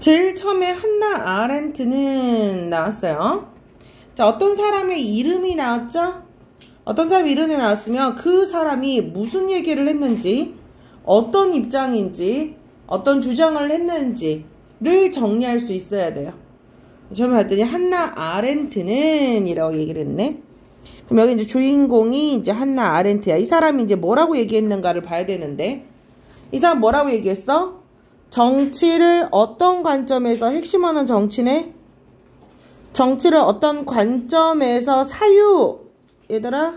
제일 처음에 한나 아렌트는 나왔어요. 자, 어떤 사람의 이름이 나왔죠? 어떤 사람의 이름이 나왔으면 그 사람이 무슨 얘기를 했는지, 어떤 입장인지, 어떤 주장을 했는지를 정리할 수 있어야 돼요. 처음에 봤더니 한나 아렌트는 이라고 얘기를 했네. 그럼 여기 이제 주인공이 이제 한나 아렌트야. 이 사람이 이제 뭐라고 얘기했는가를 봐야 되는데, 이 사람 뭐라고 얘기했어? 정치를 어떤 관점에서, 핵심어는 정치네? 정치를 어떤 관점에서 사유, 얘들아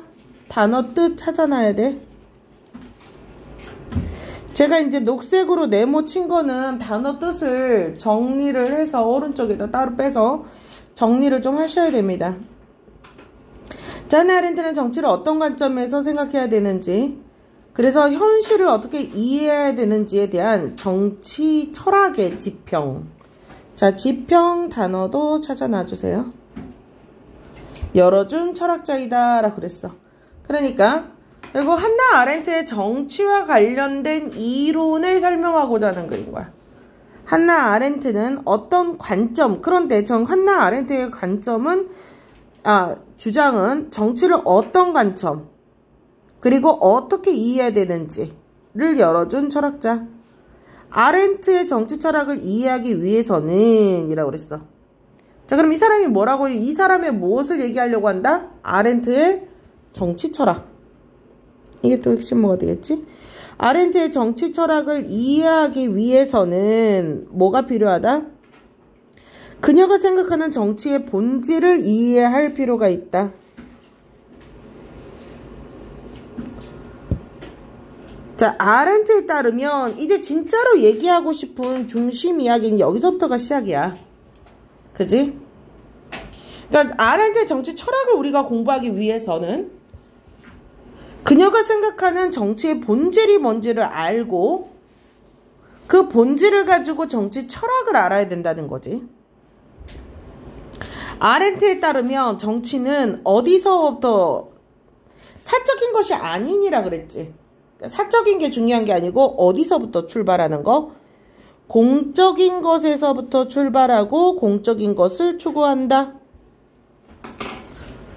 단어 뜻 찾아놔야 돼. 제가 이제 녹색으로 네모 친 거는 단어 뜻을 정리를 해서 오른쪽에다 따로 빼서 정리를 좀 하셔야 됩니다. 자, 한나 아렌트는 정치를 어떤 관점에서 생각해야 되는지, 그래서 현실을 어떻게 이해해야 되는지에 대한 정치 철학의 지평. 자, 지평 단어도 찾아놔 주세요. 열어준 철학자이다 라고 그랬어. 그러니까 그리고 한나 아렌트의 정치와 관련된 이론을 설명하고자 하는 글인 거야. 한나 아렌트는 어떤 관점, 그런데 한나 아렌트의 관점은, 주장은 정치를 어떤 관점, 그리고 어떻게 이해해야 되는지를 열어준 철학자. 아렌트의 정치 철학을 이해하기 위해서는 이라고 그랬어. 자, 그럼 이 사람이 뭐라고, 이 사람의 무엇을 얘기하려고 한다? 아렌트의 정치 철학. 이게 또 핵심어가 되겠지? 아렌트의 정치 철학을 이해하기 위해서는 뭐가 필요하다? 그녀가 생각하는 정치의 본질을 이해할 필요가 있다. 자, 아렌트에 따르면 이제 진짜로 얘기하고 싶은 중심 이야기는 여기서부터가 시작이야. 그지? 그러니까 아렌트의 정치 철학을 우리가 공부하기 위해서는 그녀가 생각하는 정치의 본질이 뭔지를 알고 그 본질을 가지고 정치 철학을 알아야 된다는 거지. 아렌트에 따르면 정치는 어디서부터 사적인 것이 아니니라 그랬지. 사적인 게 중요한 게 아니고 어디서부터 출발하는 거? 공적인 것에서부터 출발하고 공적인 것을 추구한다.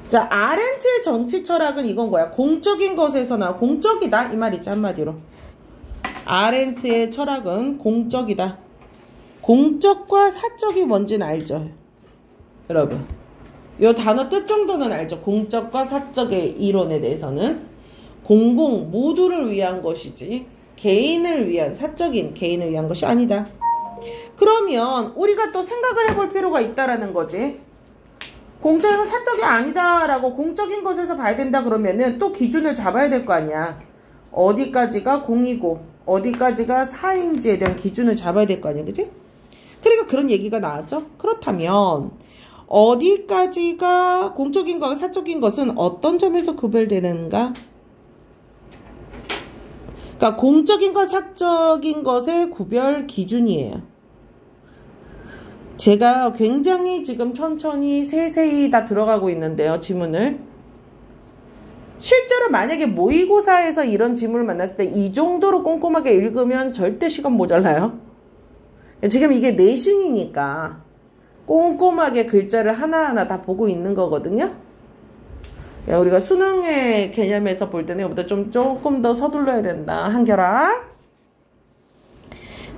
자, 아렌트의 정치 철학은 이건 거야. 공적인 것에서 공적이다 이 말이지, 한마디로. 아렌트의 철학은 공적이다. 공적과 사적이 뭔지는 알죠, 여러분? 요 단어 뜻 정도는 알죠. 공적과 사적의 이론에 대해서는 공공 모두를 위한 것이지 개인을 위한, 사적인 개인을 위한 것이 아니다. 그러면 우리가 또 생각을 해볼 필요가 있다라는 거지. 공적인 사적이 아니다라고 공적인 것에서 봐야 된다 그러면은 또 기준을 잡아야 될 거 아니야. 어디까지가 공이고 어디까지가 사인지에 대한 기준을 잡아야 될 거 아니야, 그치? 그러니까 그런 얘기가 나왔죠. 그렇다면 어디까지가 공적인 것과 사적인 것은 어떤 점에서 구별되는가? 그러니까 공적인 것, 사적인 것의 구별 기준이에요. 제가 굉장히 지금 천천히 세세히 다 들어가고 있는데요, 지문을. 실제로 만약에 모의고사에서 이런 지문을 만났을 때 이 정도로 꼼꼼하게 읽으면 절대 시간 모자라요. 지금 이게 내신이니까 꼼꼼하게 글자를 하나하나 다 보고 있는 거거든요. 우리가 수능의 개념에서 볼 때는 이거보다 조금 더 서둘러야 된다. 한결아.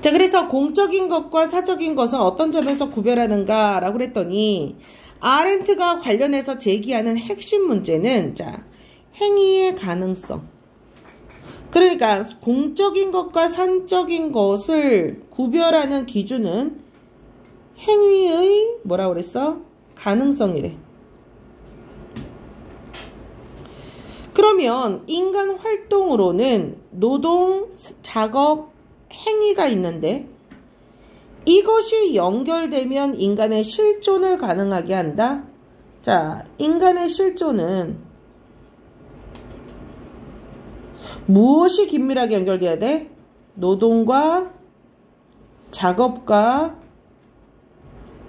자, 그래서 공적인 것과 사적인 것은 어떤 점에서 구별하는가 라고 그랬더니 아렌트가 관련해서 제기하는 핵심 문제는, 자, 행위의 가능성. 그러니까 공적인 것과 사적인 것을 구별하는 기준은 행위의 뭐라고 그랬어? 가능성이래. 그러면 인간 활동으로는 노동, 작업, 행위가 있는데 이것이 연결되면 인간의 실존을 가능하게 한다. 자, 인간의 실존은 무엇이 긴밀하게 연결돼야 돼? 노동과 작업과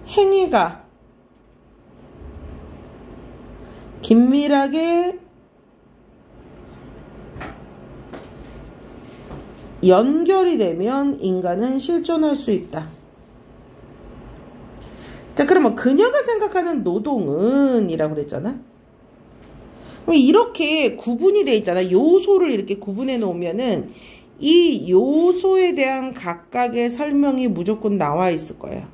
행위가 긴밀하게 연결이 되면 인간은 실존할 수 있다. 자, 그러면 그녀가 생각하는 노동은 이라고 그랬잖아. 그럼 이렇게 구분이 돼 있잖아. 요소를 이렇게 구분해 놓으면은 이 요소에 대한 각각의 설명이 무조건 나와 있을 거야.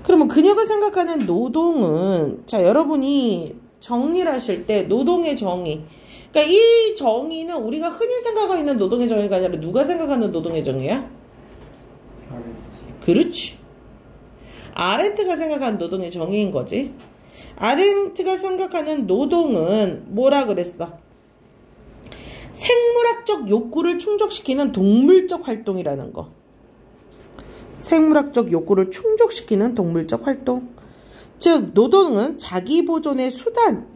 그러면 그녀가 생각하는 노동은, 자, 여러분이 정리를 하실 때 노동의 정의, 그러니까 이 정의는 우리가 흔히 생각하고 있는 노동의 정의가 아니라 누가 생각하는 노동의 정의야? 그렇지. 아렌트가 생각하는 노동의 정의인 거지. 아렌트가 생각하는 노동은 뭐라 그랬어? 생물학적 욕구를 충족시키는 동물적 활동이라는 거. 생물학적 욕구를 충족시키는 동물적 활동. 즉, 노동은 자기 보존의 수단.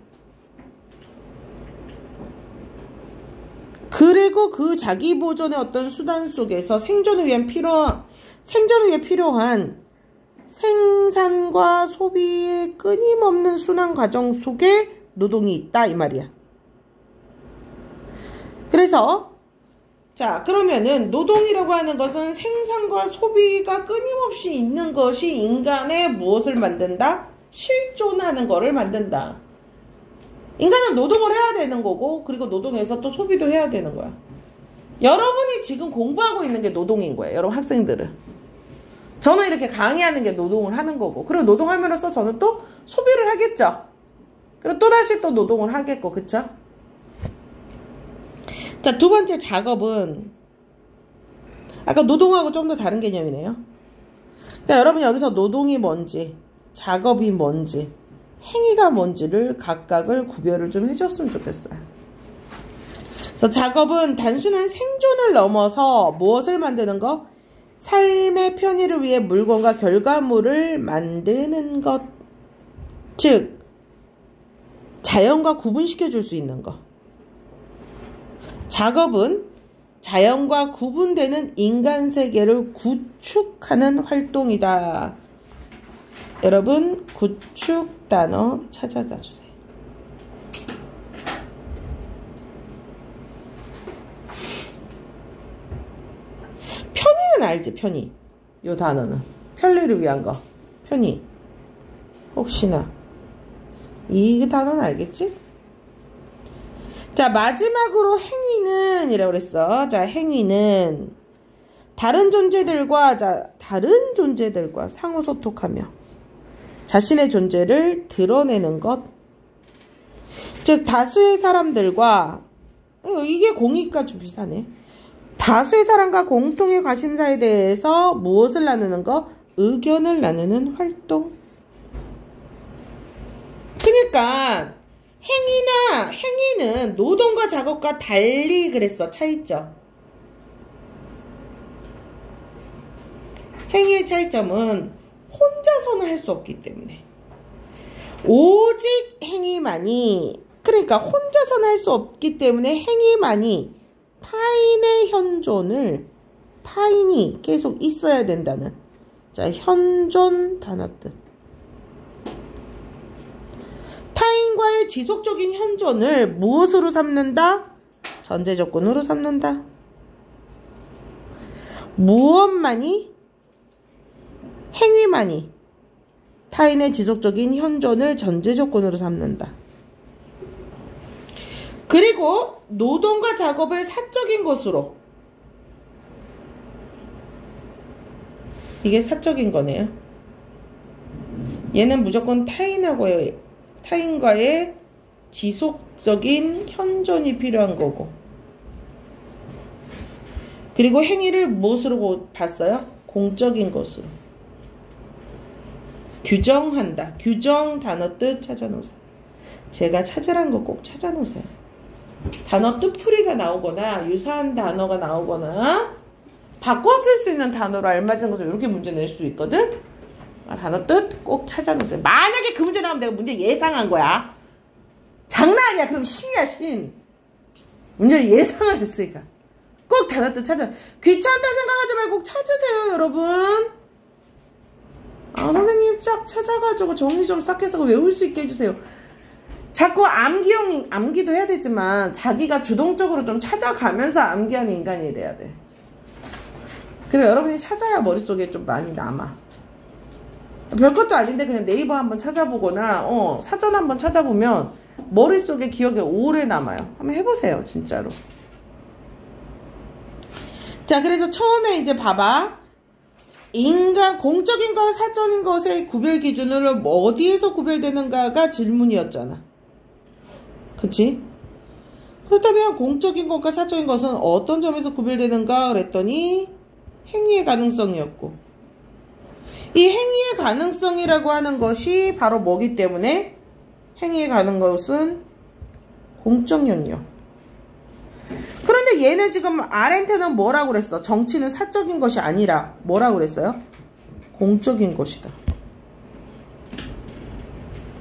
그리고 그 자기 보존의 어떤 수단 속에서 생존을 위해 필요한 생산과 소비의 끊임없는 순환 과정 속에 노동이 있다, 이 말이야. 그래서 자, 그러면은 노동이라고 하는 것은 생산과 소비가 끊임없이 있는 것이 인간의 무엇을 만든다? 실존하는 거를 만든다. 인간은 노동을 해야 되는 거고, 그리고 노동에서 또 소비도 해야 되는 거야. 여러분이 지금 공부하고 있는 게 노동인 거예요. 여러분 학생들은. 저는 이렇게 강의하는 게 노동을 하는 거고, 그리고 노동함으로써 저는 또 소비를 하겠죠. 그리고 또다시 또 노동을 하겠고, 그쵸? 자, 두 번째 작업은 아까 노동하고 좀 더 다른 개념이네요. 자, 여러분 여기서 노동이 뭔지, 작업이 뭔지, 행위가 뭔지를 각각을 구별을 좀 해줬으면 좋겠어요. 그래서 작업은 단순한 생존을 넘어서 무엇을 만드는 거? 삶의 편의를 위해 물건과 결과물을 만드는 것. 즉, 자연과 구분시켜 줄 수 있는 것. 작업은 자연과 구분되는 인간 세계를 구축하는 활동이다. 여러분, 구축 단어 찾아다 주세요. 편의는 알지, 편의. 요 단어는. 편리를 위한 거. 편의. 혹시나. 이 단어는 알겠지? 자, 마지막으로 행위는 이라고 그랬어. 자, 행위는 다른 존재들과 상호 소통하며 자신의 존재를 드러내는 것. 즉, 다수의 사람들과, 이게 공익과 좀 비슷하네. 다수의 사람과 공통의 관심사에 대해서 무엇을 나누는 거? 의견을 나누는 활동. 그러니까 행위는 노동과 작업과 달리 그랬어. 차이점. 행위의 차이점은 혼자서는 할 수 없기 때문에. 오직 행위만이, 그러니까 혼자서는 할 수 없기 때문에 행위만이 타인의 현존을, 타인이 계속 있어야 된다는, 자, 현존 단어 뜻. 타인과의 지속적인 현존을 무엇으로 삼는다? 전제 조건으로 삼는다. 무엇만이? 행위만이 타인의 지속적인 현존을 전제 조건으로 삼는다. 그리고 노동과 작업을 사적인 것으로, 이게 사적인 거네요. 얘는 무조건 타인과의 지속적인 현존이 필요한 거고, 그리고 행위를 무엇으로 봤어요? 공적인 것으로. 규정한다. 규정 단어 뜻 찾아놓으세요. 제가 찾으란 거 꼭 찾아놓으세요. 단어 뜻풀이가 나오거나 유사한 단어가 나오거나 바꿔 쓸 수 있는 단어로 알맞은 것을 이렇게 문제 낼 수 있거든. 단어 뜻 꼭 찾아놓으세요. 만약에 그 문제 나오면 내가 문제 예상한 거야. 장난 아니야. 그럼 신이야, 신. 문제를 예상을 했으니까. 꼭 단어 뜻 찾아. 귀찮다 생각하지 말고 꼭 찾으세요, 여러분. 선생님 쫙 찾아가지고 정리 좀 싹 해서 외울 수 있게 해주세요. 자꾸 암기도 해야 되지만 자기가 주동적으로 좀 찾아가면서 암기하는 인간이 돼야 돼. 그래, 여러분이 찾아야 머릿속에 좀 많이 남아. 별것도 아닌데 그냥 네이버 한번 찾아보거나 사전 한번 찾아보면 머릿속에 기억에 오래 남아요. 한번 해보세요. 진짜로. 자, 그래서 처음에 이제 봐봐. 인간, 공적인 것, 사적인 것의 구별 기준으로 어디에서 구별되는가가 질문이었잖아. 그치? 그렇다면 공적인 것과 사적인 것은 어떤 점에서 구별되는가 그랬더니 행위의 가능성이었고, 이 행위의 가능성이라고 하는 것이 바로 뭐기 때문에 행위에 가는 것은 공적 영역. 그런데 얘는 지금 아렌트는 뭐라고 그랬어? 정치는 사적인 것이 아니라 뭐라고 그랬어요? 공적인 것이다.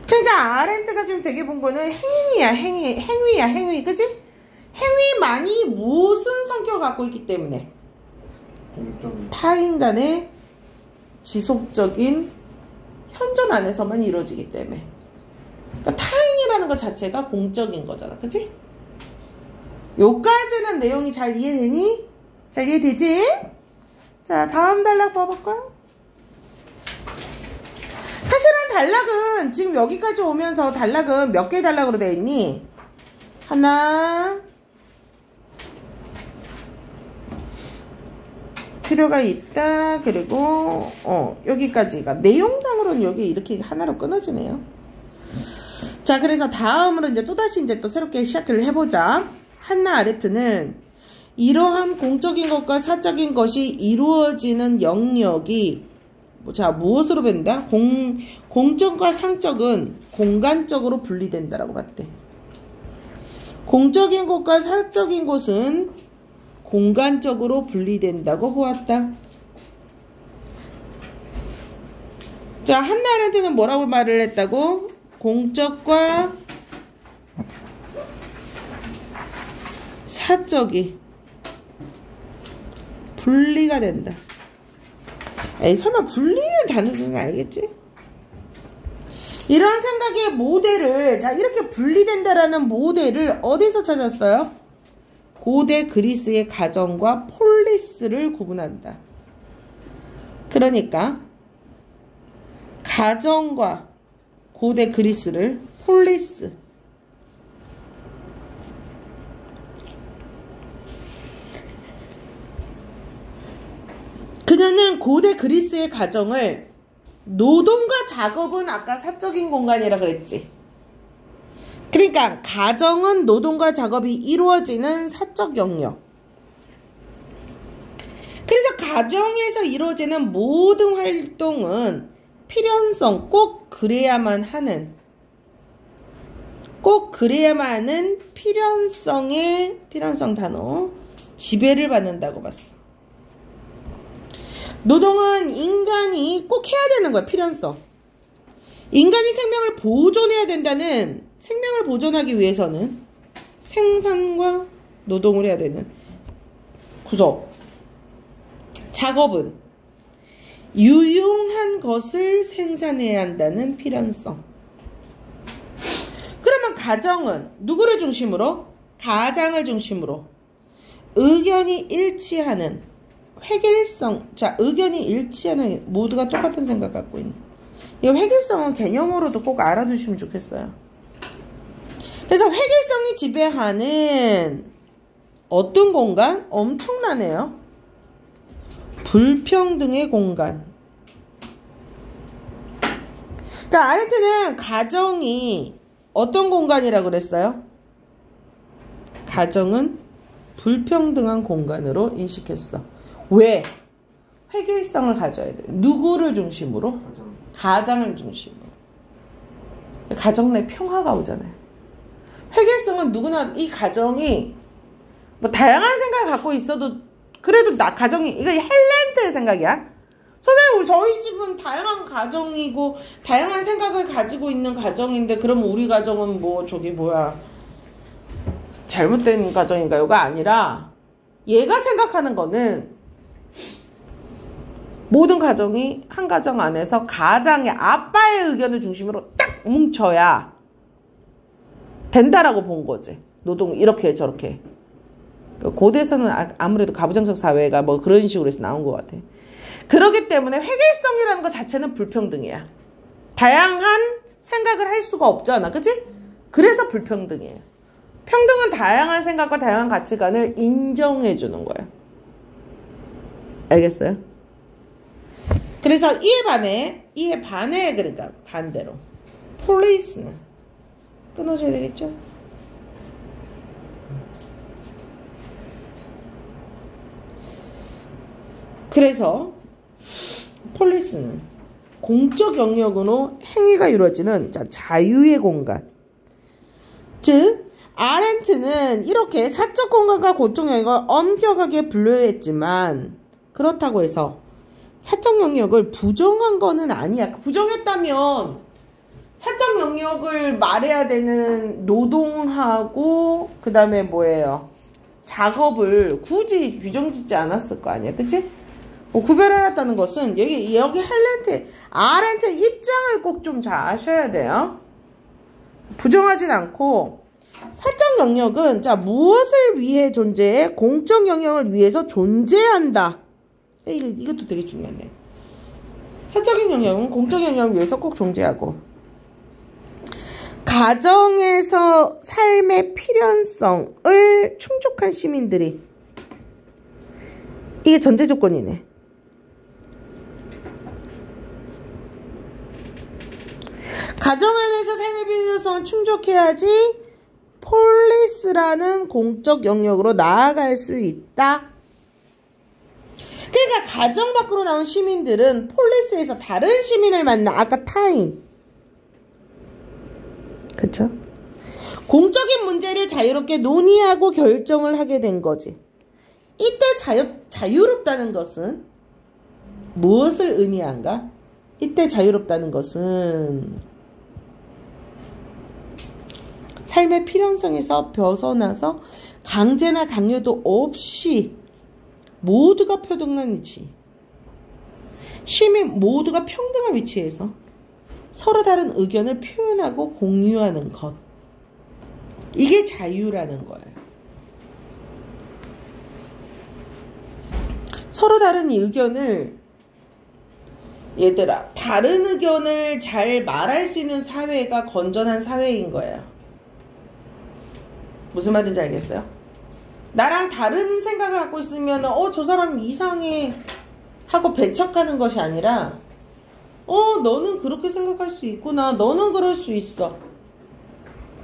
그러니까 아렌트가 지금 되게 본 거는 행위야. 그치? 행위만이 무슨 성격을 갖고 있기 때문에 타인간의 지속적인 현존 안에서만 이루어지기 때문에, 그러니까 타인이라는 것 자체가 공적인 거잖아. 그치? 요까지는 내용이 잘 이해되니? 잘 이해되지? 자, 다음 단락 봐볼까요? 사실은 단락은 지금 여기까지 오면서 단락은 몇 개의 단락으로 되어 있니? 하나, 필요가 있다. 그리고 여기까지가 내용상으로는 여기 이렇게 하나로 끊어지네요. 자, 그래서 다음으로 이제 또다시 이제 또 새롭게 시작을 해보자. 한나 아레트는 이러한 공적인 것과 사적인 것이 이루어지는 영역이 자, 무엇으로 뵌다? 공적과 상적은 공간적으로 분리된다라고 봤대. 공적인 것과 사적인 것은 공간적으로 분리된다고 보았다. 자, 한나 아렌트는 뭐라고 말을 했다고? 공적과 사적이 분리가 된다. 에이, 설마 분리는 단어는 알겠지? 이런 생각의 모델을, 자, 이렇게 분리된다라는 모델을 어디서 찾았어요? 고대 그리스의 가정과 폴리스를 구분한다. 그러니까 가정과 고대 그리스를 폴리스, 그녀는 고대 그리스의 가정을 노동과 작업은 아까 사적인 공간이라 그랬지. 그러니까 가정은 노동과 작업이 이루어지는 사적 영역. 그래서 가정에서 이루어지는 모든 활동은 필연성, 꼭 그래야만 하는 필연성 단어 지배를 받는다고 봤어. 노동은 인간이 꼭 해야 되는 거야. 필연성. 인간이 생명을 보존해야 된다는, 생명을 보존하기 위해서는 생산과 노동을 해야 되는 구조. 작업은 유용한 것을 생산해야 한다는 필연성. 그러면 가정은 누구를 중심으로? 가장을 중심으로 의견이 일치하는 획일성. 자, 의견이 일치하는, 모두가 똑같은 생각 갖고 있는. 이 획일성은 개념으로도 꼭 알아두시면 좋겠어요. 그래서 획일성이 지배하는 어떤 공간? 엄청나네요. 불평등의 공간. 그러니까 아렌트는 가정이 어떤 공간이라고 그랬어요? 가정은 불평등한 공간으로 인식했어. 왜? 획일성을 가져야 돼. 누구를 중심으로? 가장을 중심으로. 가정 내 평화가 오잖아요. 획일성은 누구나, 이 가정이 뭐 다양한 생각을 갖고 있어도 그래도 가정이, 이거 헬렌트의 생각이야. 선생님, 저희 집은 다양한 가정이고 다양한 생각을 가지고 있는 가정인데, 그러면 우리 가정은 뭐 저기 뭐야 잘못된 가정인가요가 아니라, 얘가 생각하는 거는 모든 가정이 한 가정 안에서 가장의 아빠의 의견을 중심으로 딱 뭉쳐야 된다라고 본 거지. 노동 이렇게 저렇게. 고대에서는 아무래도 가부장적 사회가 뭐 그런 식으로 해서 나온 것 같아. 그렇기 때문에 획일성이라는 것 자체는 불평등이야. 다양한 생각을 할 수가 없잖아. 그치? 그래서 불평등이에요. 평등은 다양한 생각과 다양한 가치관을 인정해 주는 거예요. 알겠어요? 그래서 이에 반해 그러니까 반대로 police는 끊어줘야 되겠죠? 그래서 police는 공적 영역으로 행위가 이루어지는 자유의 공간. 즉 아렌트는 이렇게 사적 공간과 공적 영역을 엄격하게 분류했지만 그렇다고 해서 사적 영역을 부정한 거는 아니야. 부정했다면 사적 영역을 말해야 되는 노동하고 그 다음에 뭐예요? 작업을 굳이 규정 짓지 않았을 거 아니야. 그치? 구별해놨다는 것은 여기 아렌트 입장을 꼭 좀 잘 아셔야 돼요. 부정하진 않고 사적 영역은 무엇을 위해 존재해? 공적 영역을 위해서 존재한다. 이것도 되게 중요하네. 사적인 영역은 공적 영역을 위해서 꼭 존재하고 가정에서 삶의 필연성을 충족한 시민들이 이게 전제 조건이네. 가정 안에서 삶의 필요성을 충족해야지 폴리스라는 공적 영역으로 나아갈 수 있다. 그러니까 가정 밖으로 나온 시민들은 폴리스에서 다른 시민을 만나 아까 타인 그쵸? 공적인 문제를 자유롭게 논의하고 결정을 하게 된 거지. 이때 자유롭다는 것은 무엇을 의미한가? 이때 자유롭다는 것은 삶의 필연성에서 벗어나서 강제나 강요도 없이 모두가 평등한 위치, 시민 모두가 평등한 위치에서 서로 다른 의견을 표현하고 공유하는 것. 이게 자유라는 거예요. 서로 다른 이 의견을 얘들아 다른 의견을 잘 말할 수 있는 사회가 건전한 사회인 거예요. 무슨 말인지 알겠어요? 나랑 다른 생각을 갖고 있으면 저 사람 이상해 하고 배척하는 것이 아니라 너는 그렇게 생각할 수 있구나. 너는 그럴 수 있어.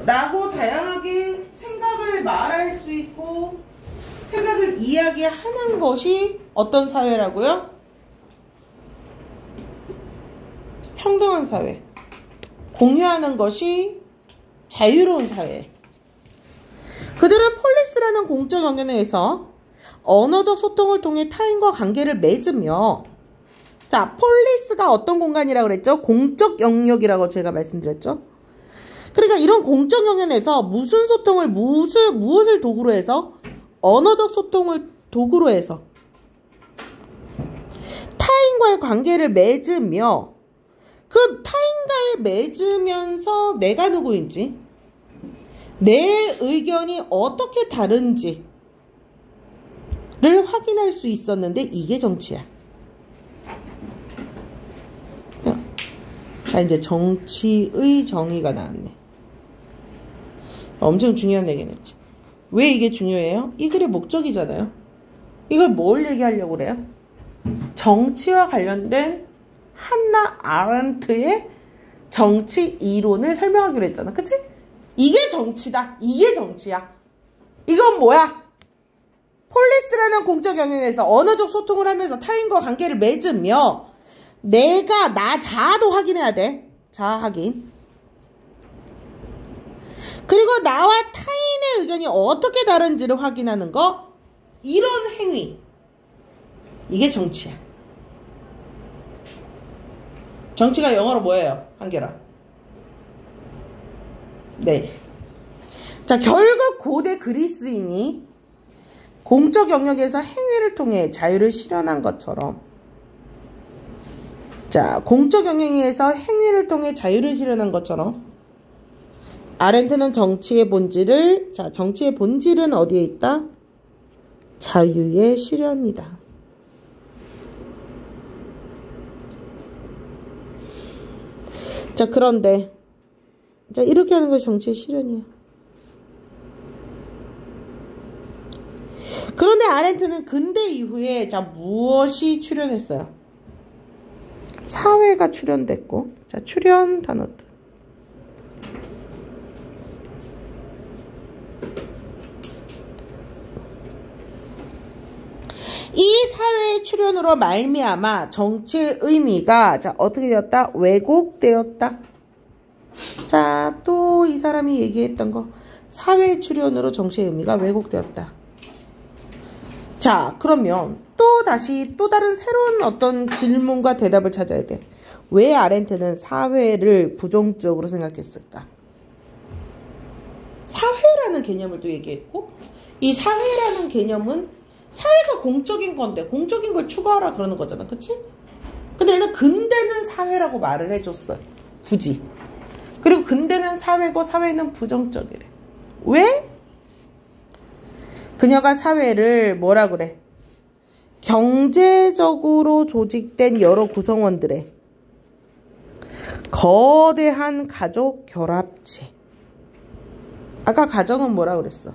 라고 다양하게 생각을 말할 수 있고 생각을 이야기하는 것이 어떤 사회라고요? 평등한 사회. 공유하는 것이 자유로운 사회. 그들은 폴리스라는 공적 영역에서 언어적 소통을 통해 타인과 관계를 맺으며 폴리스가 어떤 공간이라고 그랬죠? 공적 영역이라고 제가 말씀드렸죠? 그러니까 이런 공적 영역에서 무슨 소통을 무엇을 도구로 해서 언어적 소통을 도구로 해서 타인과의 관계를 맺으며 그 타인과의 맺으면서 내가 누구인지 내 의견이 어떻게 다른지를 확인할 수 있었는데 이게 정치야. 자 이제 정치의 정의가 나왔네. 엄청 중요한 얘기겠지. 왜 이게 중요해요? 이 글의 목적이잖아요. 이걸 뭘 얘기하려고 그래요? 정치와 관련된 한나 아렌트의 정치 이론을 설명하기로 했잖아. 그치? 이게 정치다. 이게 정치야. 이건 뭐야? 폴리스라는 공적 영역에서 언어적 소통을 하면서 타인과 관계를 맺으며 내가 나 자아도 확인해야 돼. 자아 확인. 그리고 나와 타인의 의견이 어떻게 다른지를 확인하는 거. 이런 행위. 이게 정치야. 정치가 영어로 뭐예요? 한결아. 네. 자, 결국 고대 그리스인이 공적 영역에서 행위를 통해 자유를 실현한 것처럼 자, 공적 영역에서 행위를 통해 자유를 실현한 것처럼 아렌트는 정치의 본질을 정치의 본질은 어디에 있다? 자유의 실현이다. 자, 그런데 자, 이렇게 하는 것이 정치의 실현이야. 그런데 아렌트는 근대 이후에 자, 무엇이 출현했어요? 사회가 출현됐고, 자, 출현 단어들. 이 사회의 출현으로 말미암아 정치의 의미가 자, 어떻게 되었다? 왜곡되었다. 자, 또 이 사람이 얘기했던 거, 사회의 출현으로 정치의 의미가 왜곡되었다. 자, 그러면 또 다시 또 다른 새로운 어떤 질문과 대답을 찾아야 돼. 왜 아렌트는 사회를 부정적으로 생각했을까? 사회라는 개념을 또 얘기했고, 이 사회라는 개념은 사회가 공적인 건데 공적인 걸 추구하라 그러는 거잖아, 그치? 근데 얘는 근대는 사회라고 말을 해줬어, 굳이. 그리고 근대는 사회고 사회는 부정적이래. 왜? 그녀가 사회를 뭐라 그래? 경제적으로 조직된 여러 구성원들의 거대한 가족 결합체. 아까 가정은 뭐라 그랬어?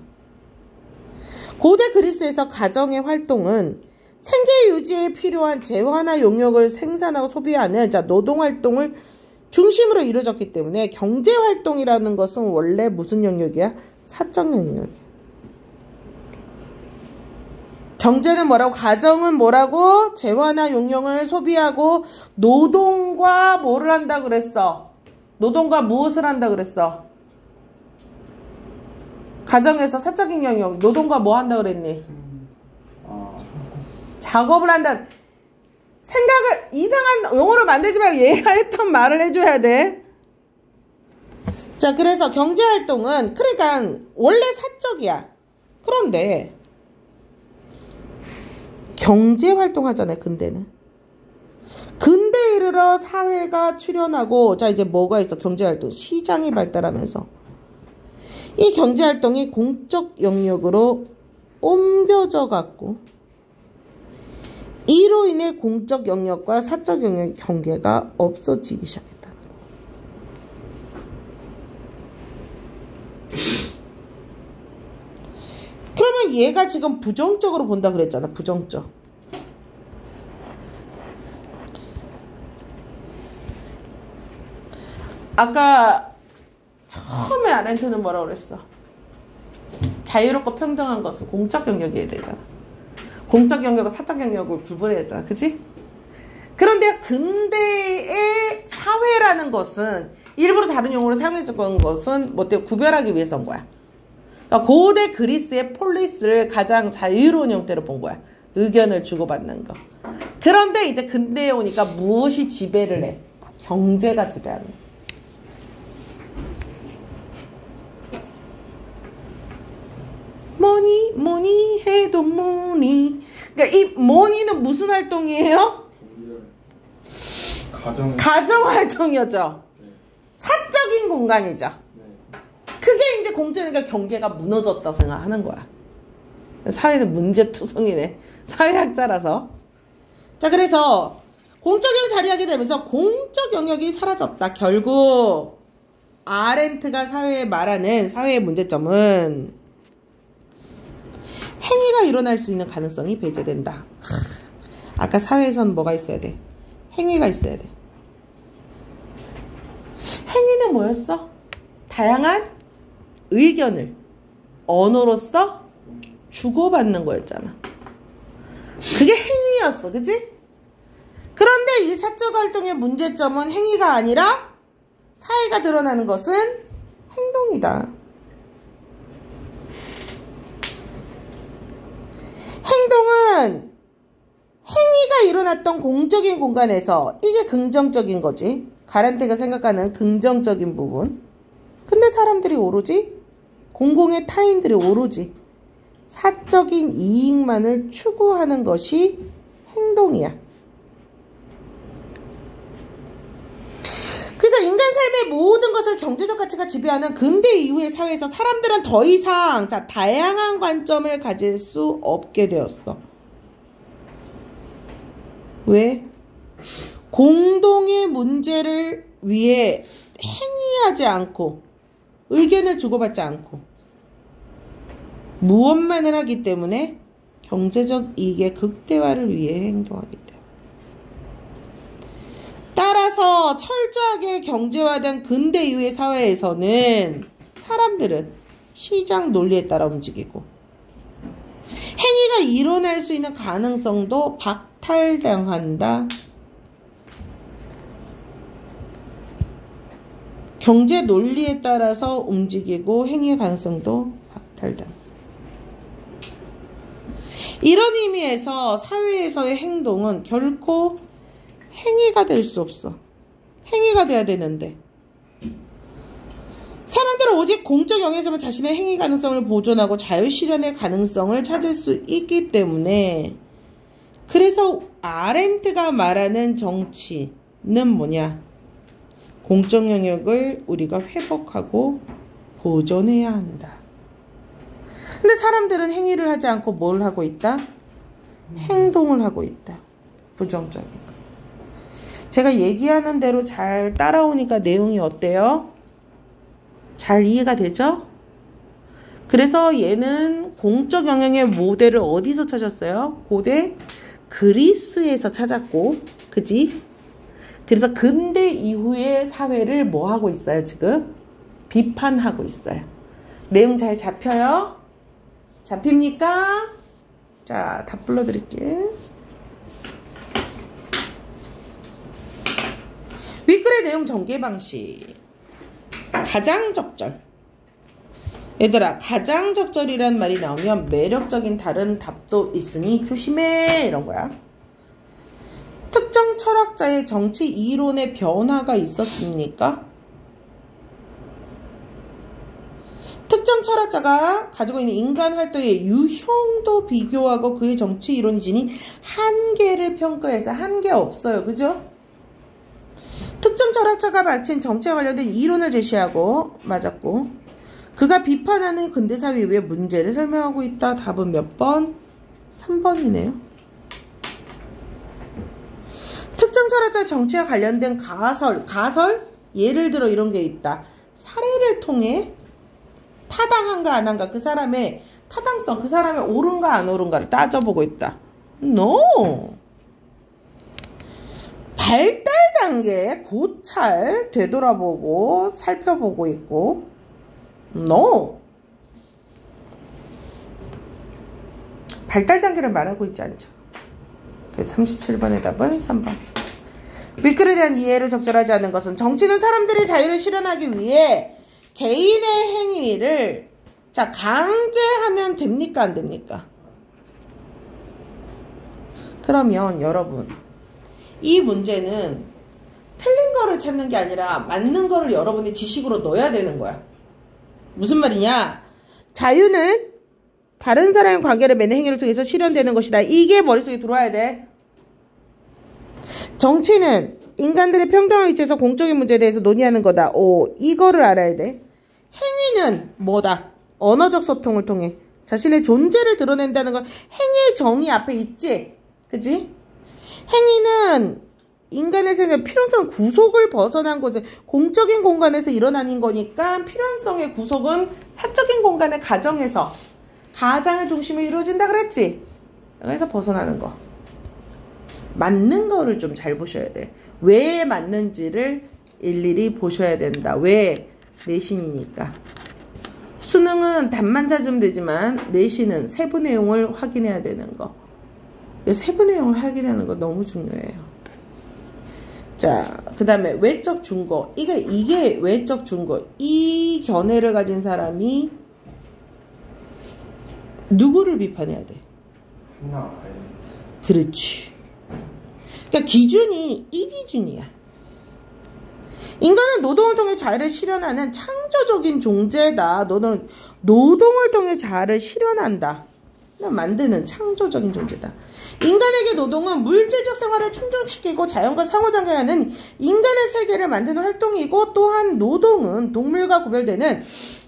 고대 그리스에서 가정의 활동은 생계 유지에 필요한 재화나 용역을 생산하고 소비하는 자, 노동활동을 중심으로 이루어졌기 때문에 경제활동이라는 것은 원래 무슨 영역이야? 사적 영역이야. 경제는 뭐라고? 가정은 뭐라고? 재화나 용역을 소비하고 노동과 뭐를 한다 그랬어? 노동과 무엇을 한다 그랬어? 가정에서 사적인 영역, 노동과 뭐 한다 그랬니? 작업을 한다. 생각을 이상한 용어를 만들지 말고 얘가 했던 말을 해줘야 돼. 자, 그래서 경제활동은 그러니까 원래 사적이야. 그런데 경제활동 하잖아요, 근대는. 근대에 이르러 사회가 출현하고, 자, 이제 뭐가 있어? 경제활동. 시장이 발달하면서 이 경제활동이 공적 영역으로 옮겨져 갔고, 이로 인해 공적 영역과 사적 영역의 경계가 없어지기 시작했다는 거. 그러면 얘가 지금 부정적으로 본다 그랬잖아, 부정적. 아까 처음에 아렌트는 뭐라고 그랬어? 자유롭고 평등한 것은 공적 영역이어야 되잖아. 공적 영역과 사적 영역을 구분해야잖아, 그치? 그런데 근대의 사회라는 것은 일부러 다른 용어를 사용해줬던 것은 뭐 때문에 구별하기 위해서인 거야. 그러니까 고대 그리스의 폴리스를 가장 자유로운 형태로 본 거야. 의견을 주고받는 거. 그런데 이제 근대에 오니까 무엇이 지배를 해? 경제가 지배하는 거야. 뭐니 해도 뭐니. 그러니까 이 뭐니는 무슨 활동이에요? 가정 활동이었죠. 네. 사적인 공간이죠. 네. 그게 이제 공적이니까 경계가 무너졌다 생각하는 거야. 사회는 문제투성이네. 사회학자라서. 자, 그래서 공적 영역 자리하게 되면서 공적 영역이 사라졌다. 결국 아렌트가 사회에 말하는 사회의 문제점은 행위가 일어날 수 있는 가능성이 배제된다. 아까 사회에서는 뭐가 있어야 돼? 행위가 있어야 돼. 행위는 뭐였어? 다양한 의견을 언어로서 주고받는 거였잖아. 그게 행위였어, 그치? 그런데 이 사적 활동의 문제점은 행위가 아니라 사회가 드러나는 것은 행동이다. 행동은 행위가 일어났던 공적인 공간에서 이게 긍정적인 거지. 가렌트가 생각하는 긍정적인 부분. 근데 사람들이 오로지 공공의 타인들이 오로지 사적인 이익만을 추구하는 것이 행동이야. 그래서 인간 삶의 모든 것을 경제적 가치가 지배하는 근대 이후의 사회에서 사람들은 더 이상 자, 다양한 관점을 가질 수 없게 되었어. 왜? 공동의 문제를 위해 행위하지 않고 의견을 주고받지 않고 무엇만을 하기 때문에 경제적 이익의 극대화를 위해 행동하기 때문에. 따라서 철저하게 경제화된 근대 이후의 사회에서는 사람들은 시장 논리에 따라 움직이고 행위가 일어날 수 있는 가능성도 박탈당한다. 경제 논리에 따라서 움직이고 행위의 가능성도 박탈당. 이런 의미에서 사회에서의 행동은 결코 행위가 될 수 없어. 행위가 돼야 되는데 사람들은 오직 공적 영역에서만 자신의 행위 가능성을 보존하고 자유실현의 가능성을 찾을 수 있기 때문에 그래서 아렌트가 말하는 정치는 뭐냐? 공적 영역을 우리가 회복하고 보존해야 한다. 근데 사람들은 행위를 하지 않고 뭘 하고 있다? 행동을 하고 있다. 부정적인 거. 제가 얘기하는 대로 잘 따라오니까 내용이 어때요? 잘 이해가 되죠? 그래서 얘는 공적 영역의 모델을 어디서 찾았어요? 고대 그리스에서 찾았고, 그지? 그래서 근대 이후의 사회를 뭐 하고 있어요, 지금? 비판하고 있어요. 내용 잘 잡혀요? 잡힙니까? 자, 다 불러드릴게요. 윗글의 내용 전개 방식. 가장적절. 얘들아, 가장적절이란 말이 나오면 매력적인 다른 답도 있으니 조심해, 이런 거야. 특정 철학자의 정치 이론의 변화가 있었습니까? 특정 철학자가 가지고 있는 인간 활동의 유형도 비교하고 그의 정치 이론이 지닌 한계를 평가해서 한계 없어요. 그죠? 특정 철학자가 바친 정치와 관련된 이론을 제시하고 맞았고 그가 비판하는 근대사회 이후의 문제를 설명하고 있다. 답은 몇 번? 3번이네요. 특정 철학자의 정치와 관련된 가설? 예를 들어 이런 게 있다. 사례를 통해 타당한가 안 한가, 그 사람의 타당성, 그 사람의 옳은가 안 옳은가를 따져보고 있다. No! 발달 단계에 고찰, 되돌아보고 살펴보고 있고 No! 발달 단계를 말하고 있지 않죠. 그래서 37번의 답은 3번. 윗글에 대한 이해를 적절하지 않은 것은 정치는 사람들의 자유를 실현하기 위해 개인의 행위를 자 강제하면 됩니까 안 됩니까? 그러면 여러분 이 문제는 틀린 거를 찾는 게 아니라 맞는 거를 여러분의 지식으로 넣어야 되는 거야. 무슨 말이냐? 자유는 다른 사람의 관계를 맺는 행위를 통해서 실현되는 것이다. 이게 머릿속에 들어와야 돼. 정치는 인간들의 평등한 위치에서 공적인 문제에 대해서 논의하는 거다. 오, 이거를 알아야 돼. 행위는 뭐다? 언어적 소통을 통해 자신의 존재를 드러낸다는 건 행위의 정의 앞에 있지? 그지? 행위는 인간의 생각, 필요성 구속을 벗어난 곳에 공적인 공간에서 일어나는 거니까 필요성의 구속은 사적인 공간의 가정에서 가장을 중심으로 이루어진다 그랬지? 그래서 벗어나는 거. 맞는 거를 좀 잘 보셔야 돼. 왜 맞는지를 일일이 보셔야 된다. 왜? 내신이니까. 수능은 답만 찾으면 되지만 내신은 세부 내용을 확인해야 되는 거. 세부 내용을 확인하는 거 너무 중요해요. 자, 그 다음에 외적 증거. 이게 외적 증거. 이 견해를 가진 사람이 누구를 비판해야 돼? 그렇지. 그러니까 기준이 이 기준이야. 인간은 노동을 통해 자유를 실현하는 창조적인 존재다. 노동을 통해 자유를 실현한다. 만드는 창조적인 존재다. 인간에게 노동은 물질적 생활을 충족시키고 자연과 상호작용하는 인간의 세계를 만드는 활동이고 또한 노동은 동물과 구별되는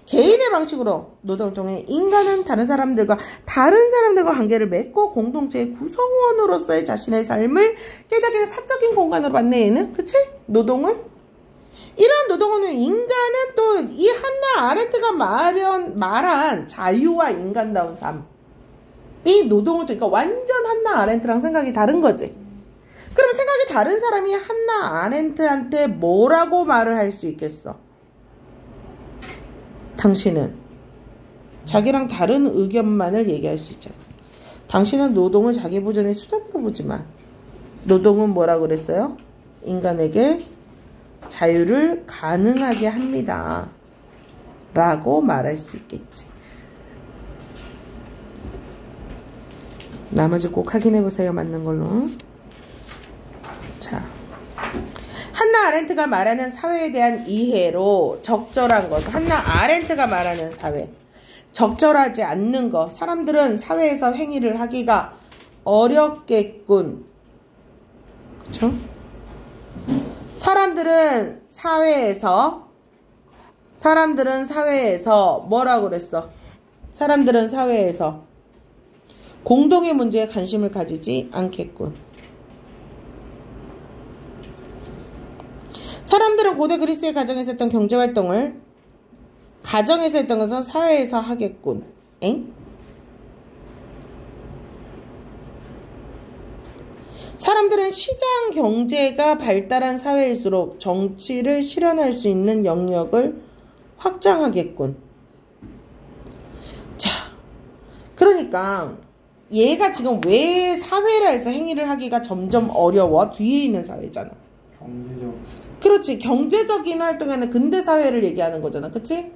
개인의 방식으로 노동을 통해 인간은 다른 사람들과 관계를 맺고 공동체의 구성원으로서의 자신의 삶을 깨닫게 되는 사적인 공간으로 만내는 그치? 노동을? 이런 노동은 인간은 또 이 한나 아렌트가 말한 자유와 인간다운 삶. 이 노동을 그러니까 완전 한나 아렌트랑 생각이 다른 거지. 그럼 생각이 다른 사람이 한나 아렌트한테 뭐라고 말을 할 수 있겠어? 당신은 자기랑 다른 의견만을 얘기할 수 있잖아. 당신은 노동을 자기 보존의 수단으로 보지만 노동은 뭐라고 그랬어요? 인간에게 자유를 가능하게 합니다. 라고 말할 수 있겠지. 나머지 꼭 확인해 보세요. 맞는 걸로. 자, 한나 아렌트가 말하는 사회에 대한 이해로 적절한 것. 한나 아렌트가 말하는 사회. 적절하지 않는 것. 사람들은 사회에서 행위를 하기가 어렵겠군. 그쵸? 사람들은 사회에서 뭐라고 그랬어? 사람들은 사회에서 공동의 문제에 관심을 가지지 않겠군. 사람들은 고대 그리스의 가정에서 했던 경제활동을 가정에서 했던 것은 사회에서 하겠군. 엥? 사람들은 시장 경제가 발달한 사회일수록 정치를 실현할 수 있는 영역을 확장하겠군. 자, 그러니까 얘가 지금 왜 사회라 해서 행위를 하기가 점점 어려워? 뒤에 있는 사회잖아. 경제적. 그렇지. 경제적인 활동에는 근대 사회를 얘기하는 거잖아. 그치?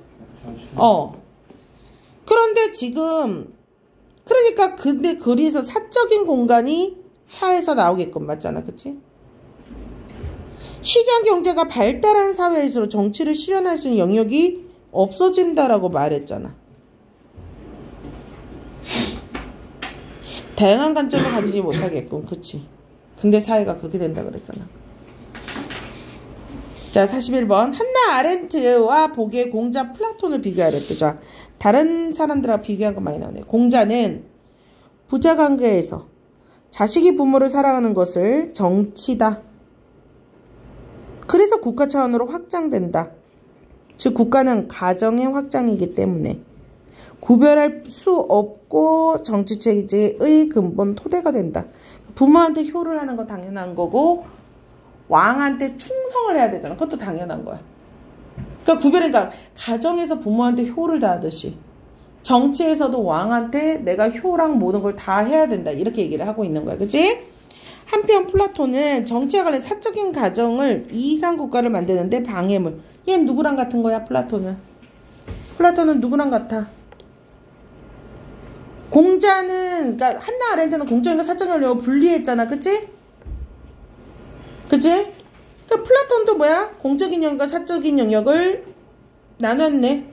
그런데 지금 그러니까 근데 그래서 사적인 공간이 사회에서 나오게끔 맞잖아. 그치? 시장 경제가 발달한 사회에서 정치를 실현할 수 있는 영역이 없어진다라고 말했잖아. 다양한 관점을 가지지 못하겠군. 그치? 근데 사회가 그렇게 된다 그랬잖아. 자, 41번. 한나 아렌트와 복의 공자 플라톤을 비교하랬죠. 자, 다른 사람들하고 비교한 거 많이 나오네. 공자는 부자 관계에서 자식이 부모를 사랑하는 것을 정치다. 그래서 국가 차원으로 확장된다. 즉 국가는 가정의 확장이기 때문에 구별할 수 없고 정치체제의 근본 토대가 된다. 부모한테 효를 하는 건 당연한 거고 왕한테 충성을 해야 되잖아. 그것도 당연한 거야. 그러니까 그러니까 가정에서 부모한테 효를 다하듯이 정치에서도 왕한테 내가 효랑 모든 걸 다 해야 된다. 이렇게 얘기를 하고 있는 거야. 그치? 한편 플라톤은 정치와 관련 사적인 가정을 이상 국가를 만드는데 방해물. 얘는 누구랑 같은 거야? 플라톤은 누구랑 같아? 공자는 그러니까 한나 아렌트는 공적인과 사적인 영역을 분리했잖아. 그치? 그치? 그러니까 플라톤도 뭐야? 공적인 영역과 사적인 영역을 나눴네.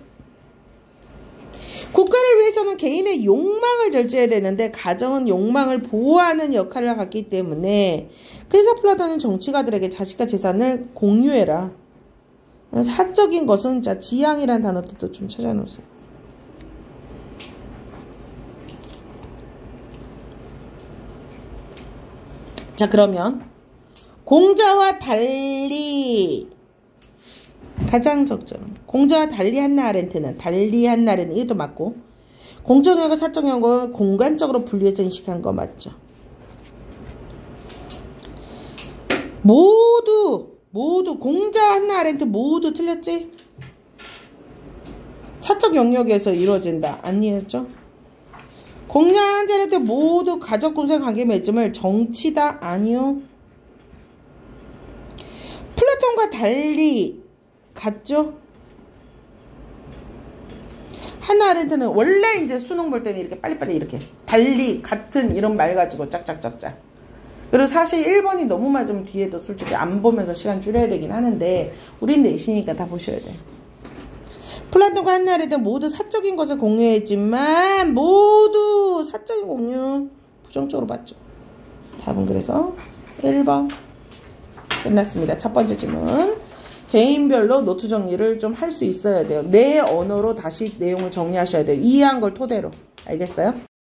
국가를 위해서는 개인의 욕망을 절제해야 되는데 가정은 욕망을 보호하는 역할을 갖기 때문에 그래서 플라톤은 정치가들에게 자식과 재산을 공유해라. 사적인 것은 자 지향이라는 단어도 좀 찾아놓으세요. 자, 그러면 공자와 달리 가장 적절한 공자와 달리 한나 아렌트는 이것도 맞고 공적영역과 사적영역을 공간적으로 분리해서 인식한 거 맞죠? 모두 공자 한나 아렌트 모두 틀렸지? 사적 영역에서 이루어진다. 아니었죠? 공자 한나 아렌트 모두 가족 군생 관계 맺음을 정치다. 아니요. 플라톤과 달리 같죠? 한나 아렌트는 원래 이제 수능 볼 때는 이렇게 빨리빨리 이렇게 달리 같은 이런 말 가지고 짝짝짝짝. 그리고 사실 1번이 너무 맞으면 뒤에도 솔직히 안 보면서 시간 줄여야 되긴 하는데 우린 내신이니까 다 보셔야 돼. 플라톤과 한나 아렌트 모두 사적인 것을 공유했지만 모두 사적인 공유 부정적으로 봤죠. 답은 그래서 1번. 끝났습니다. 첫 번째 질문. 개인별로 노트 정리를 좀 할 수 있어야 돼요. 내 언어로 다시 내용을 정리하셔야 돼요. 이해한 걸 토대로. 알겠어요?